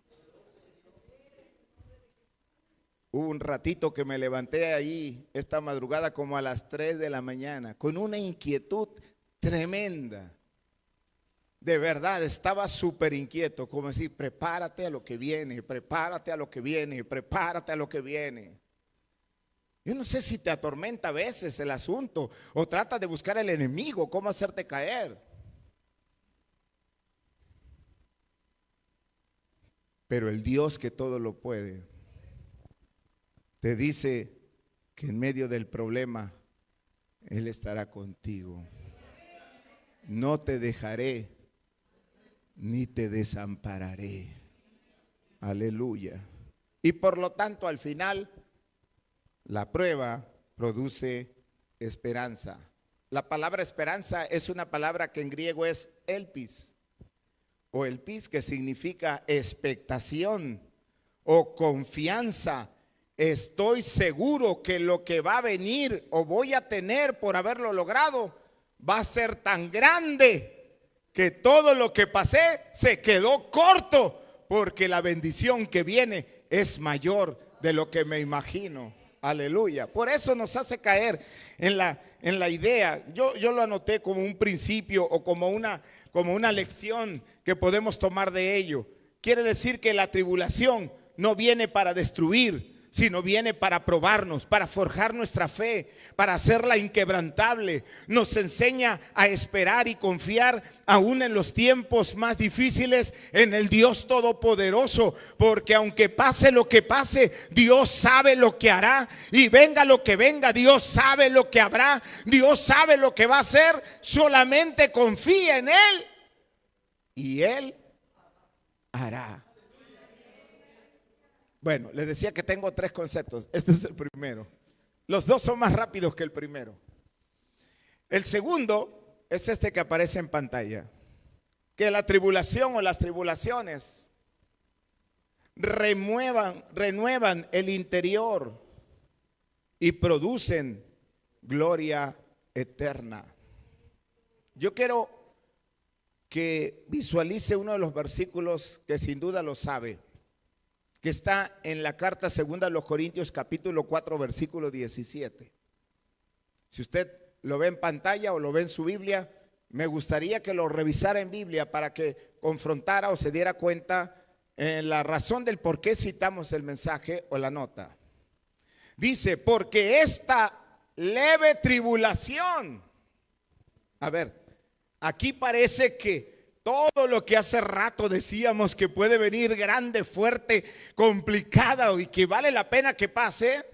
Hubo un ratito que me levanté ahí esta madrugada como a las 3 de la mañana con una inquietud tremenda. De verdad, estaba súper inquieto, como decir, prepárate a lo que viene, prepárate a lo que viene, prepárate a lo que viene. Yo no sé si te atormenta a veces el asunto o trata de buscar el enemigo, cómo hacerte caer. Pero el Dios que todo lo puede, te dice que en medio del problema, Él estará contigo. No te dejaré ni te desampararé. Aleluya. Y por lo tanto, al final, la prueba produce esperanza. La palabra esperanza es una palabra que en griego es elpis, o elpis, que significa expectación o confianza. Estoy seguro que lo que va a venir o voy a tener por haberlo logrado va a ser tan grande que todo lo que pasé se quedó corto, porque la bendición que viene es mayor de lo que me imagino. Aleluya. Por eso nos hace caer en la idea. Yo lo anoté como un principio o como una lección que podemos tomar de ello. Quiere decir que la tribulación no viene para destruir, sino viene para probarnos, para forjar nuestra fe, para hacerla inquebrantable. Nos enseña a esperar y confiar aún en los tiempos más difíciles en el Dios Todopoderoso, porque aunque pase lo que pase, Dios sabe lo que hará, y venga lo que venga, Dios sabe lo que habrá, Dios sabe lo que va a hacer. Solamente confía en Él y Él hará. Bueno, les decía que tengo 3 conceptos. Este es el primero. Los 2 son más rápidos que el primero. El segundo es este que aparece en pantalla: que la tribulación o las tribulaciones renuevan el interior y producen gloria eterna. Yo quiero que visualice uno de los versículos que sin duda lo sabe, que está en la carta segunda a los Corintios capítulo 4 versículo 17. Si usted lo ve en pantalla o lo ve en su Biblia, me gustaría que lo revisara en Biblia para que confrontara o se diera cuenta en la razón del por qué citamos el mensaje o la nota. Dice: porque esta leve tribulación. A ver, aquí parece que todo lo que hace rato decíamos que puede venir grande, fuerte, complicada y que vale la pena que pase,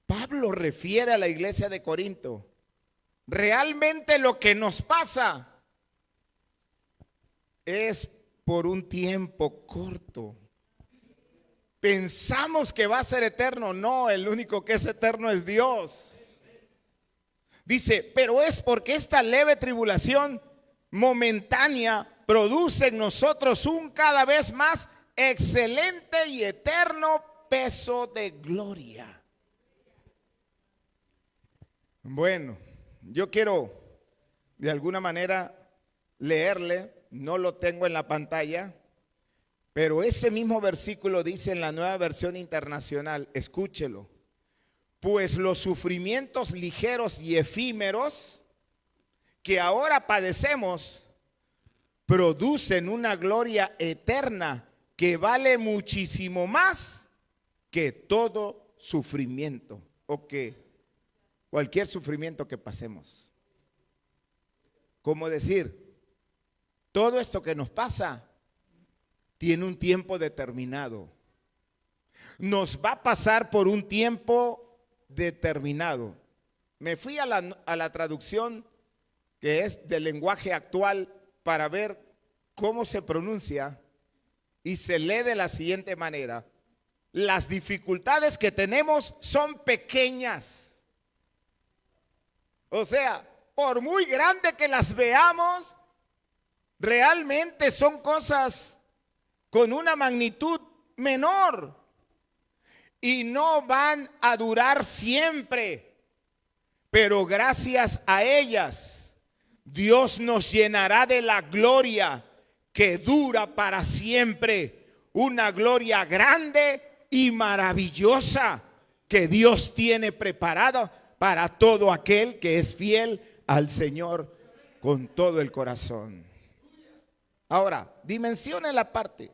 Pablo refiere a la iglesia de Corinto. Realmente lo que nos pasa es por un tiempo corto. Pensamos que va a ser eterno. No, el único que es eterno es Dios. Dice: pero es porque esta leve tribulación momentánea produce en nosotros un cada vez más excelente y eterno peso de gloria. Bueno, yo quiero de alguna manera leerle, no lo tengo en la pantalla, pero ese mismo versículo dice en la Nueva Versión Internacional, escúchelo: pues los sufrimientos ligeros y efímeros que ahora padecemos producen una gloria eterna que vale muchísimo más que todo sufrimiento o que cualquier sufrimiento que pasemos. Como decir, todo esto que nos pasa tiene un tiempo determinado. Nos va a pasar por un tiempo determinado. Me fui a la traducción que es del lenguaje actual para ver cómo se pronuncia, y se lee de la siguiente manera: las dificultades que tenemos son pequeñas. O sea, por muy grande que las veamos, realmente son cosas con una magnitud menor y no van a durar siempre, pero gracias a ellas Dios nos llenará de la gloria que dura para siempre, una gloria grande y maravillosa que Dios tiene preparada para todo aquel que es fiel al Señor con todo el corazón. Ahora, dimensione la parte,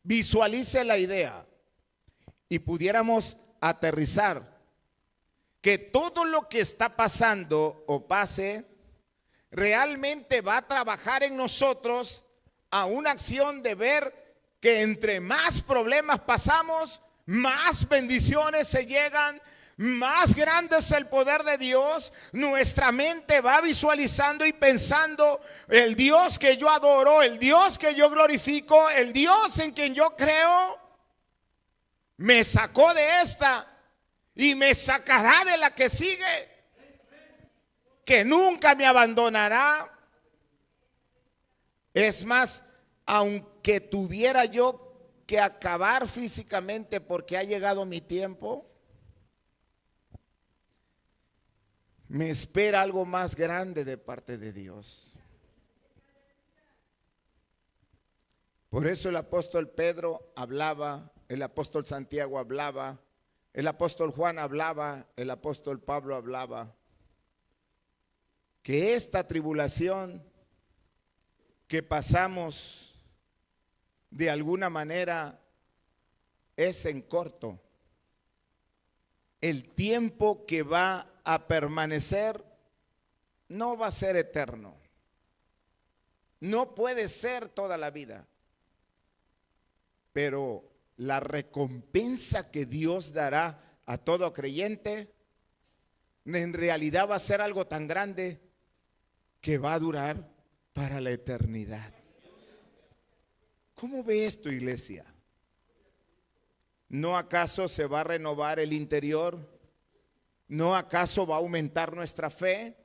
visualice la idea y pudiéramos aterrizar que todo lo que está pasando o pase realmente va a trabajar en nosotros a una acción de ver que entre más problemas pasamos, más bendiciones se llegan, más grande es el poder de Dios. Nuestra mente va visualizando y pensando: el Dios que yo adoro, el Dios que yo glorifico, el Dios en quien yo creo, me sacó de esta y me sacará de la que sigue, que nunca me abandonará. Es más, aunque tuviera yo que acabar físicamente porque ha llegado mi tiempo, me espera algo más grande de parte de Dios. Por eso el apóstol Pedro hablaba, el apóstol Santiago hablaba, el apóstol Juan hablaba, el apóstol Pablo hablaba, que esta tribulación que pasamos de alguna manera es en corto. El tiempo que va a permanecer no va a ser eterno. No puede ser toda la vida. Pero la recompensa que Dios dará a todo creyente en realidad va a ser algo tan grande que va a durar para la eternidad. ¿Cómo ve esto, iglesia? ¿No acaso se va a renovar el interior? ¿No acaso va a aumentar nuestra fe?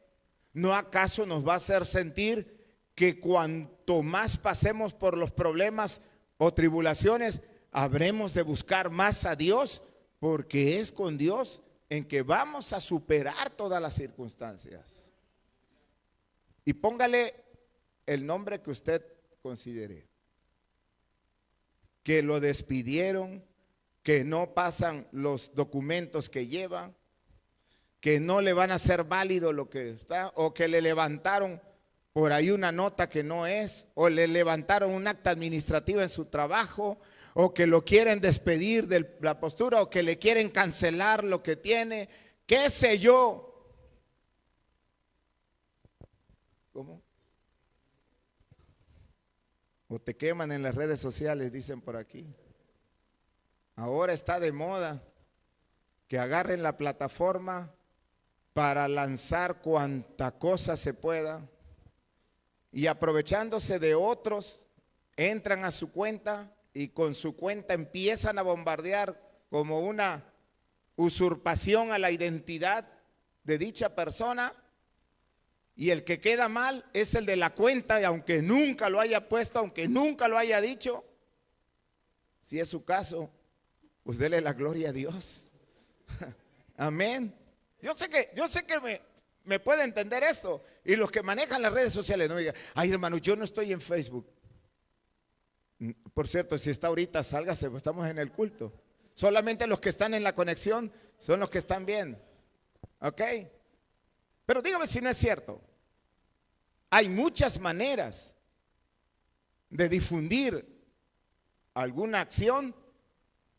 ¿No acaso nos va a hacer sentir que cuanto más pasemos por los problemas o tribulaciones, habremos de buscar más a Dios? Porque es con Dios en que vamos a superar todas las circunstancias. Y póngale el nombre que usted considere. Que lo despidieron, que no pasan los documentos que lleva, que no le van a hacer válido lo que está, o que le levantaron por ahí una nota que no es, o le levantaron un acta administrativa en su trabajo, o que lo quieren despedir de la postura, o que le quieren cancelar lo que tiene, qué sé yo. ¿Cómo? O te queman en las redes sociales, dicen por aquí. Ahora está de moda que agarren la plataforma para lanzar cuanta cosa se pueda y aprovechándose de otros, entran a su cuenta y con su cuenta empiezan a bombardear como una usurpación a la identidad de dicha persona, y el que queda mal es el de la cuenta, y aunque nunca lo haya puesto, aunque nunca lo haya dicho, si es su caso, pues dele la gloria a Dios. Amén. Yo sé que me puede entender esto. Y los que manejan las redes sociales no me digan, ay hermano, yo no estoy en Facebook. Por cierto, si está ahorita, sálgase, pues estamos en el culto. Solamente los que están en la conexión son los que están bien. ¿Ok? Pero dígame si no es cierto. Hay muchas maneras de difundir alguna acción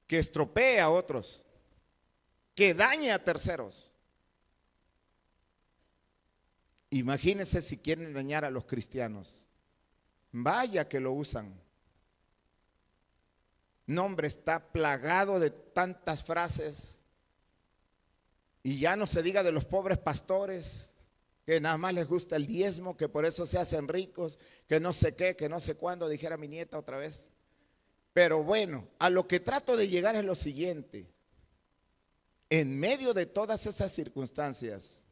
que estropee a otros, que dañe a terceros. Imagínense si quieren dañar a los cristianos. Vaya que lo usan. Nombre está plagado de tantas frases. Y ya no se diga de los pobres pastores, que nada más les gusta el diezmo, que por eso se hacen ricos, que no sé qué, que no sé cuándo, dijera mi nieta otra vez. Pero bueno, a lo que trato de llegar es lo siguiente. En medio de todas esas circunstancias,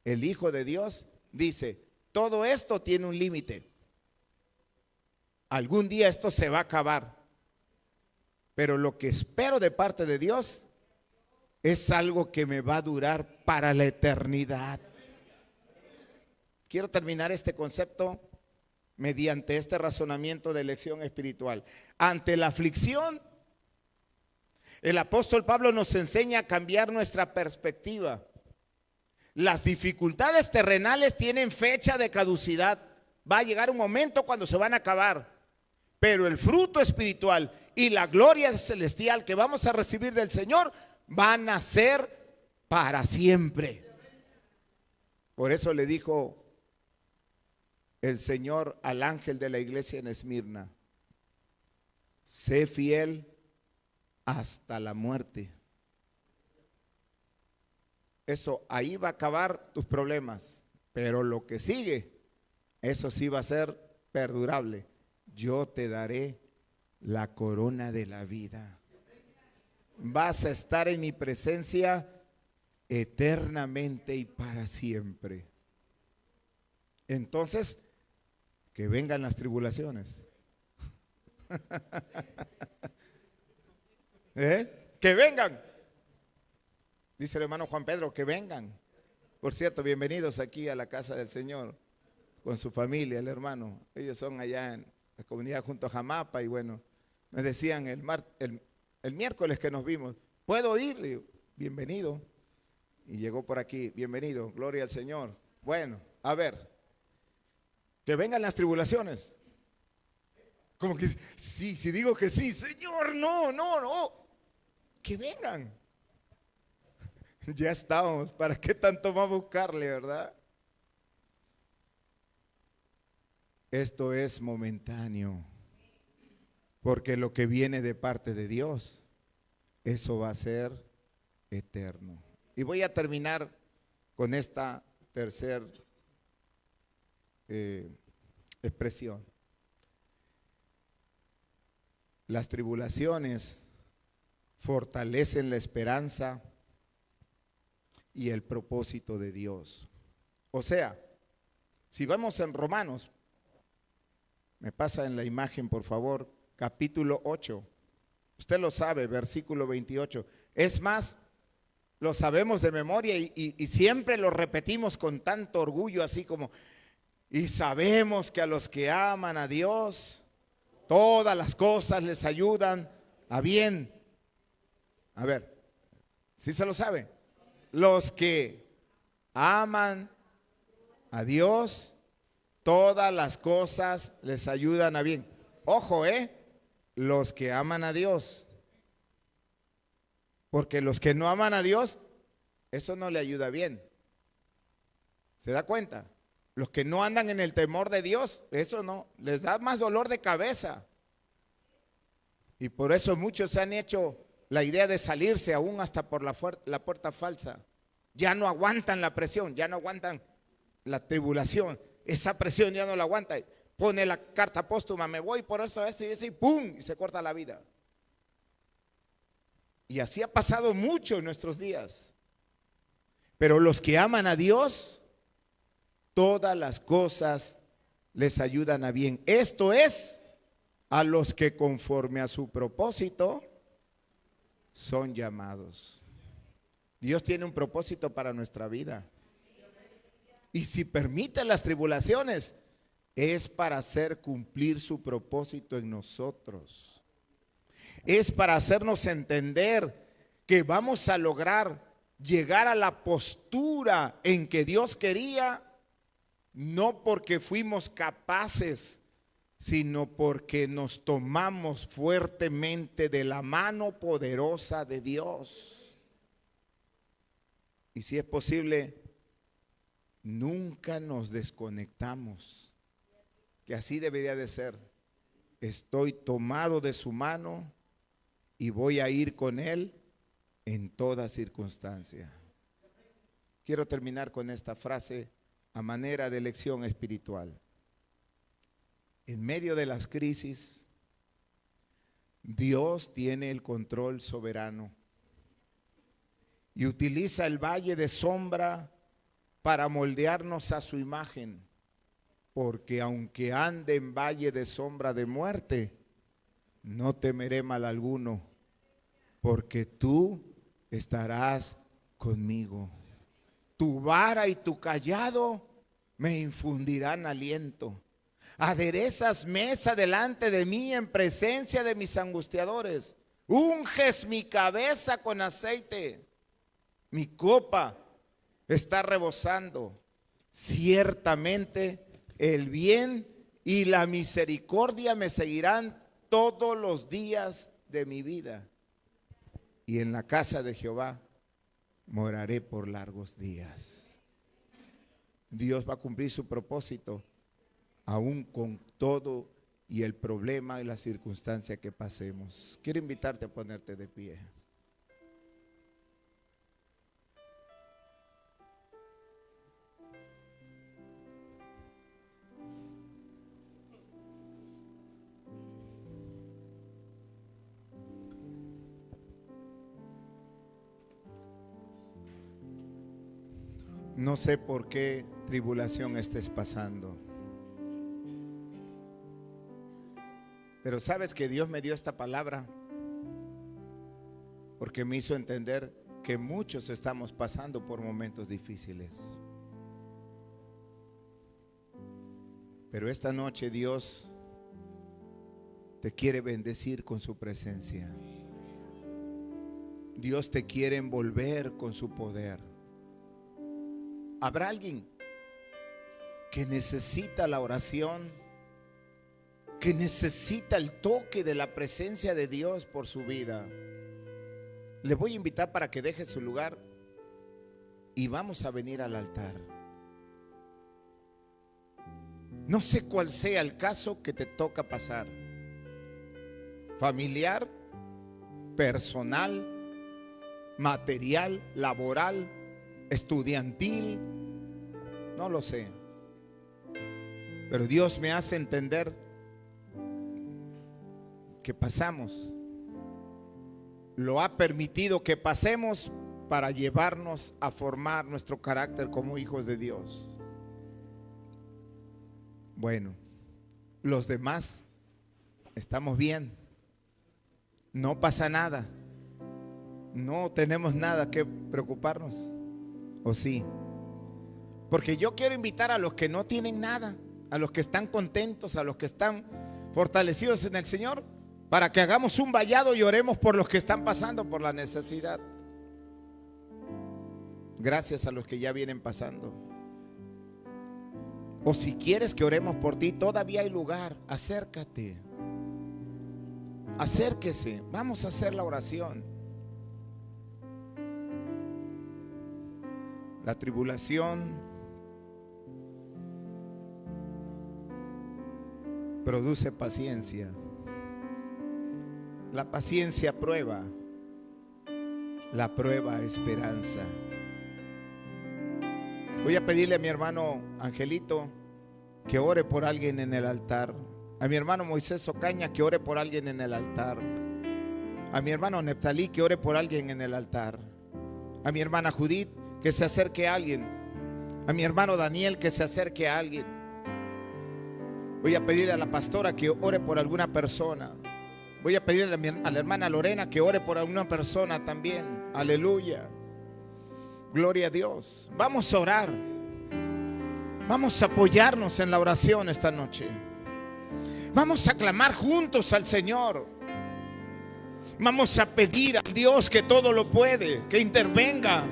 el Hijo de Dios dice, todo esto tiene un límite. Algún día esto se va a acabar. Pero lo que espero de parte de Dios es algo que me va a durar para la eternidad. Quiero terminar este concepto mediante este razonamiento de lección espiritual. Ante la aflicción, el apóstol Pablo nos enseña a cambiar nuestra perspectiva. Las dificultades terrenales tienen fecha de caducidad. Va a llegar un momento cuando se van a acabar. Pero el fruto espiritual y la gloria celestial que vamos a recibir del Señor van a ser para siempre. Por eso le dijo el Señor al ángel de la iglesia en Esmirna, sé fiel hasta la muerte. Eso, ahí va a acabar tus problemas, pero lo que sigue, eso sí va a ser perdurable. Yo te daré la corona de la vida. Vas a estar en mi presencia eternamente y para siempre. Entonces, que vengan las tribulaciones. Que vengan. Dice el hermano Juan Pedro, que vengan. Por cierto, bienvenidos aquí a la casa del Señor con su familia, el hermano. Ellos son allá en la comunidad junto a Jamapa y bueno, me decían el miércoles que nos vimos, ¿puedo ir? Le digo, bienvenido. Y llegó por aquí, bienvenido, gloria al Señor. Bueno, a ver, que vengan las tribulaciones. Como que sí, si digo que sí, Señor, no. que vengan. Ya estamos, ¿para qué tanto va a buscarle, verdad? Esto es momentáneo, porque lo que viene de parte de Dios, eso va a ser eterno. Y voy a terminar con esta tercera expresión. Las tribulaciones fortalecen la esperanza y el propósito de Dios. O sea, si vamos en Romanos, me pasa en la imagen por favor, capítulo 8, usted lo sabe, versículo 28. Es más, lo sabemos de memoria y siempre lo repetimos con tanto orgullo, así como, y sabemos que a los que aman a Dios, todas las cosas les ayudan a bien. A ver, ¿sí se lo sabe? Los que aman a Dios, todas las cosas les ayudan a bien. Ojo, los que aman a Dios. Porque los que no aman a Dios, eso no le ayuda bien. ¿Se da cuenta? Los que no andan en el temor de Dios, eso no, les da más dolor de cabeza. Y por eso muchos se han hecho la idea de salirse aún hasta por la puerta falsa. Ya no aguantan la presión, ya no aguantan la tribulación. Esa presión ya no la aguanta. Pone la carta póstuma, me voy por esto y eso, y ¡pum! Y se corta la vida. Y así ha pasado mucho en nuestros días. Pero los que aman a Dios, todas las cosas les ayudan a bien. Esto es a los que conforme a su propósito son llamados. Dios tiene un propósito para nuestra vida. Y si permite las tribulaciones, es para hacer cumplir su propósito en nosotros. Es para hacernos entender que vamos a lograr llegar a la postura en que Dios quería, no porque fuimos capaces, sino porque nos tomamos fuertemente de la mano poderosa de Dios. Y si es posible, nunca nos desconectamos, que así debería de ser. Estoy tomado de su mano y voy a ir con Él en toda circunstancia. Quiero terminar con esta frase a manera de lección espiritual. En medio de las crisis, Dios tiene el control soberano y utiliza el valle de sombra para moldearnos a su imagen, porque aunque ande en valle de sombra de muerte, no temeré mal alguno, porque tú estarás conmigo. Tu vara y tu cayado me infundirán aliento. Aderezas mesa delante de mí en presencia de mis angustiadores. Unges mi cabeza con aceite. Mi copa está rebosando. Ciertamente el bien y la misericordia me seguirán todos los días de mi vida. Y en la casa de Jehová moraré por largos días. Dios va a cumplir su propósito, aún con todo y el problema y la circunstancia que pasemos. Quiero invitarte a ponerte de pie. No sé por qué tribulación estés pasando, pero sabes que Dios me dio esta palabra porque me hizo entender que muchos estamos pasando por momentos difíciles. Pero esta noche Dios te quiere bendecir con su presencia. Dios te quiere envolver con su poder. ¿Habrá alguien que necesita la oración, que necesita el toque de la presencia de Dios por su vida? le voy a invitar para que deje su lugar y vamos a venir al altar. No sé cuál sea el caso que te toca pasar, familiar, personal, material, laboral, estudiantil, no lo sé. Pero Dios me hace entender que pasamos, lo ha permitido que pasemos para llevarnos a formar nuestro carácter como hijos de Dios. Bueno, los demás estamos bien, no pasa nada, no tenemos nada que preocuparnos, ¿o sí? Porque yo quiero invitar a los que no tienen nada, a los que están contentos, a los que están fortalecidos en el Señor, para que hagamos un vallado y oremos por los que están pasando por la necesidad. Gracias a los que ya vienen pasando. O si quieres que oremos por ti, todavía hay lugar, acércate. Acérquese, vamos a hacer la oración. La tribulación produce paciencia. La paciencia prueba, la prueba esperanza. Voy a pedirle a mi hermano Angelito que ore por alguien en el altar. A mi hermano Moisés Ocaña que ore por alguien en el altar. A mi hermano Neptalí que ore por alguien en el altar. A mi hermana Judith que se acerque a alguien. A mi hermano Daniel que se acerque a alguien. Voy a pedirle a la pastora que ore por alguna persona. Voy a pedirle a la hermana Lorena que ore por alguna persona también. Aleluya. Gloria a Dios. Vamos a orar. Vamos a apoyarnos en la oración esta noche. Vamos a clamar juntos al Señor. Vamos a pedir a Dios que todo lo puede, que intervenga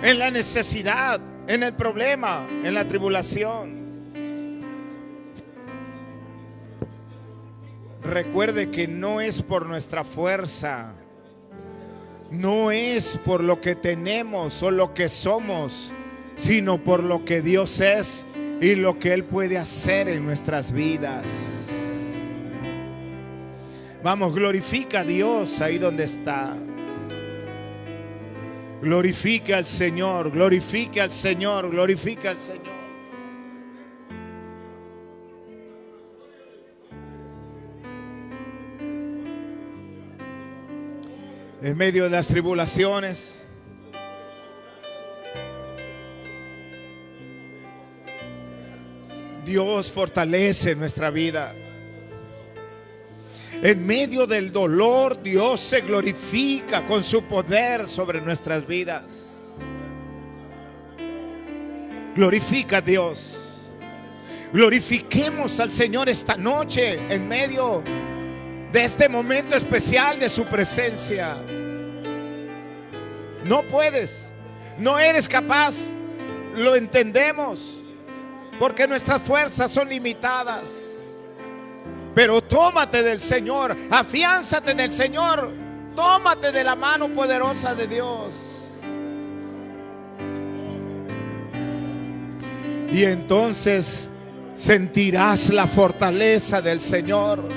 en la necesidad, en el problema, en la tribulación. Recuerde que no es por nuestra fuerza, no es por lo que tenemos o lo que somos, sino por lo que Dios es y lo que Él puede hacer en nuestras vidas. Vamos, glorifica a Dios ahí donde está. Glorifica al Señor, glorifica al Señor, glorifica al Señor. En medio de las tribulaciones, Dios fortalece nuestra vida. En medio del dolor, Dios se glorifica con su poder sobre nuestras vidas. Glorifica a Dios. Glorifiquemos al Señor esta noche en medio de este momento especial de su presencia. No puedes, no eres capaz, lo entendemos, porque nuestras fuerzas son limitadas. Pero tómate del Señor, afiánzate en el Señor, tómate de la mano poderosa de Dios. Y entonces sentirás la fortaleza del Señor,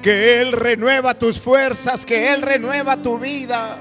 que Él renueva tus fuerzas, que Él renueva tu vida.